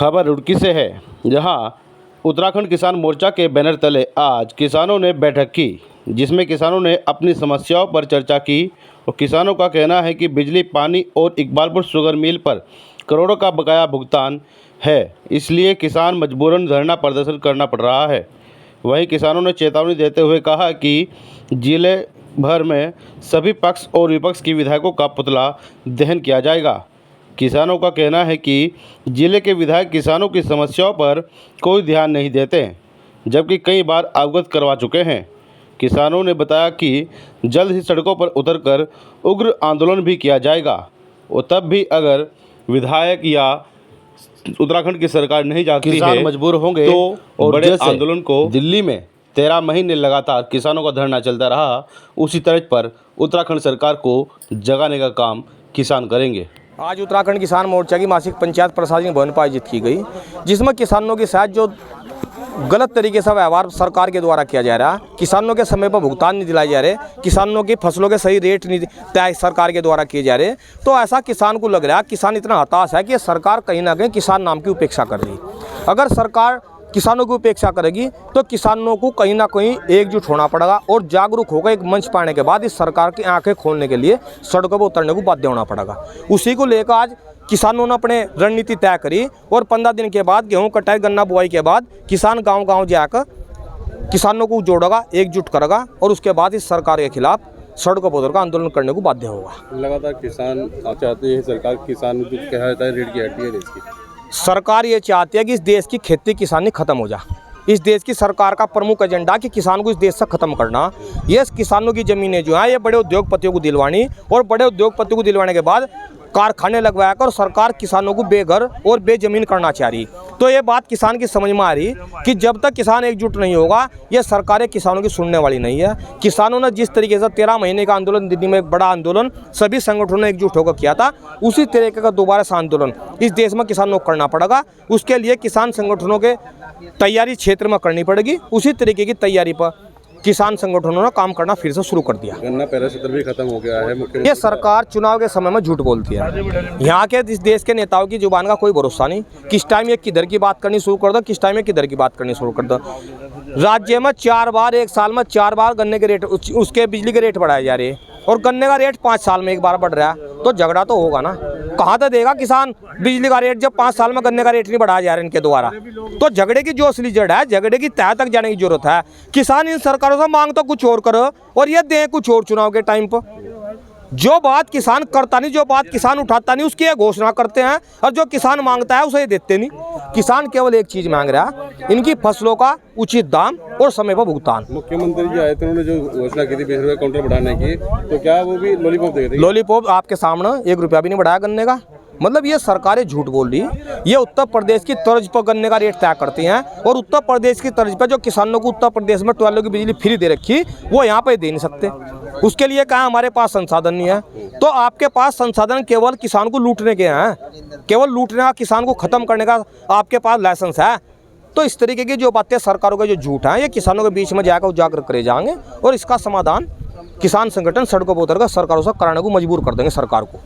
खबर रुड़की से है, जहां उत्तराखंड किसान मोर्चा के बैनर तले आज किसानों ने बैठक की, जिसमें किसानों ने अपनी समस्याओं पर चर्चा की। और किसानों का कहना है कि बिजली, पानी और इकबालपुर शुगर मिल पर करोड़ों का बकाया भुगतान है, इसलिए किसान मजबूरन धरना प्रदर्शन करना पड़ रहा है। वहीं किसानों ने चेतावनी देते हुए कहा कि जिले भर में सभी पक्ष और विपक्ष के विधायकों का पुतला दहन किया जाएगा। किसानों का कहना है कि जिले के विधायक किसानों की समस्याओं पर कोई ध्यान नहीं देते, जबकि कई बार अवगत करवा चुके हैं। किसानों ने बताया कि जल्द ही सड़कों पर उतरकर उग्र आंदोलन भी किया जाएगा, और तब भी अगर विधायक या उत्तराखंड की सरकार नहीं जागती किसान है, मजबूर होंगे तो बड़े आंदोलन को दिल्ली में 13 महीने लगातार किसानों का धरना चलता रहा, उसी तर्ज पर उत्तराखंड सरकार को जगाने का काम किसान करेंगे। आज उत्तराखंड किसान मोर्चा की मासिक पंचायत प्रशासनिक भवन पर आयोजित की गई, जिसमें किसानों के साथ जो गलत तरीके से व्यवहार सरकार के द्वारा किया जा रहा है, किसानों के समय पर भुगतान नहीं दिलाए जा रहे, किसानों की फसलों के सही रेट नहीं तय सरकार के द्वारा किए जा रहे, तो ऐसा किसान को लग रहा है, किसान इतना हताश है कि सरकार कहीं ना कहीं किसान नाम की उपेक्षा कर रही। अगर सरकार किसानों की उपेक्षा करेगी तो किसानों को कहीं ना कहीं एकजुट होना पड़ेगा और जागरूक होकर एक मंच पाने के बाद इस सरकार की आंखें खोलने के लिए सड़कों पर उतरने को बाध्य होना पड़ेगा। उसी को लेकर आज किसानों ने अपने रणनीति तय करी और 15 दिन के बाद गेहूं कटाई, गन्ना बुआई के बाद किसान गांव-गांव जाकर किसानों को जोड़ेगा, एकजुट करेगा और उसके बाद इस सरकार के खिलाफ सड़कों पर उतरकर आंदोलन करने को बाध्य होगा। लगातार किसान चाहते हैं सरकार किसान जो कहा जाता है रीढ़ की हड्डी है देश की। सरकार ये चाहती है कि इस देश की खेती किसानी खत्म हो जाए। इस देश की सरकार का प्रमुख एजेंडा कि किसान को इस देश से खत्म करना। ये किसानों की ज़मीनें जो हैं ये बड़े उद्योगपतियों को दिलवानी और बड़े उद्योगपतियों को दिलवाने के बाद कारखाने लगवाकर सरकार किसानों को बेघर और बेजमीन करना चाह रही। तो ये बात किसान की समझ में आ रही कि जब तक किसान एकजुट नहीं होगा ये सरकारें किसानों की सुनने वाली नहीं है। किसानों ने जिस तरीके से 13 महीने का आंदोलन, दिल्ली में एक बड़ा आंदोलन सभी संगठनों ने एकजुट होकर किया था, उसी तरीके का दोबारा से आंदोलन इस देश में किसानों को करना पड़ेगा। उसके लिए किसान संगठनों के तैयारी क्षेत्र में करनी पड़ेगी। उसी तरीके की तैयारी पर किसान संगठनों ने काम करना फिर से शुरू कर दिया। गन्ना पहले सत्र भी खत्म हो गया है। ये सरकार चुनाव के समय में झूठ बोलती है। यहाँ के इस देश के नेताओं की जुबान का कोई भरोसा नहीं, किस टाइम ये किधर की बात करनी शुरू कर दो, किस टाइम ये किधर की बात करनी शुरू कर दो। राज्य में 4 बार, एक साल में 4 बार गन्ने के रेट, उसके बिजली के रेट बढ़ाए जा रहे हैं और गन्ने का रेट 5 साल में एक बार बढ़ रहा है, तो झगड़ा तो होगा ना। कहाँ तक देगा किसान बिजली का रेट जब 5 साल में गन्ने का रेट नहीं बढ़ाया जा रहा है इनके द्वारा। तो झगड़े की जो असली जड़ है, झगड़े की तह तक जाने की जरूरत है। किसान इन सरकारों से मांग तो कुछ और करो और ये दें कुछ और चुनाव के टाइम पर। जो बात किसान करता नहीं, जो बात किसान उठाता नहीं, उसकी घोषणा करते हैं और जो किसान मांगता है उसे ये देते नहीं। किसान केवल एक चीज मांग रहा है, इनकी फसलों का उचित दाम और समय पर भुगतान। मुख्यमंत्री जी आए थे, उन्होंने जो घोषणा की थी 20 रुपये काउंटर बढ़ाने की, तो क्या वो भी लॉलीपॉप दे रही? लॉलीपॉप आपके सामने 1 रुपया भी नहीं बढ़ाया गन्ने का। मतलब ये सरकारें झूठ बोल रही है। ये उत्तर प्रदेश की तर्ज पर गन्ने का रेट तय करती हैं और उत्तर प्रदेश की तर्ज पर जो किसानों को उत्तर प्रदेश में 12 की बिजली फ्री दे रखी, वो यहाँ पे दे नहीं सकते। उसके लिए कहा हमारे पास संसाधन नहीं है। तो आपके पास संसाधन केवल किसान को लूटने के हैं, केवल लूटने का, किसान को खत्म करने का आपके पास लाइसेंस है। तो इस तरीके की जो बातें सरकारों के जो झूठ हैं, ये किसानों के बीच में जाकर उजागर करे जाएंगे और इसका समाधान किसान संगठन सड़कों पर उतरकर सरकारों से कराने को मजबूर कर देंगे सरकार को।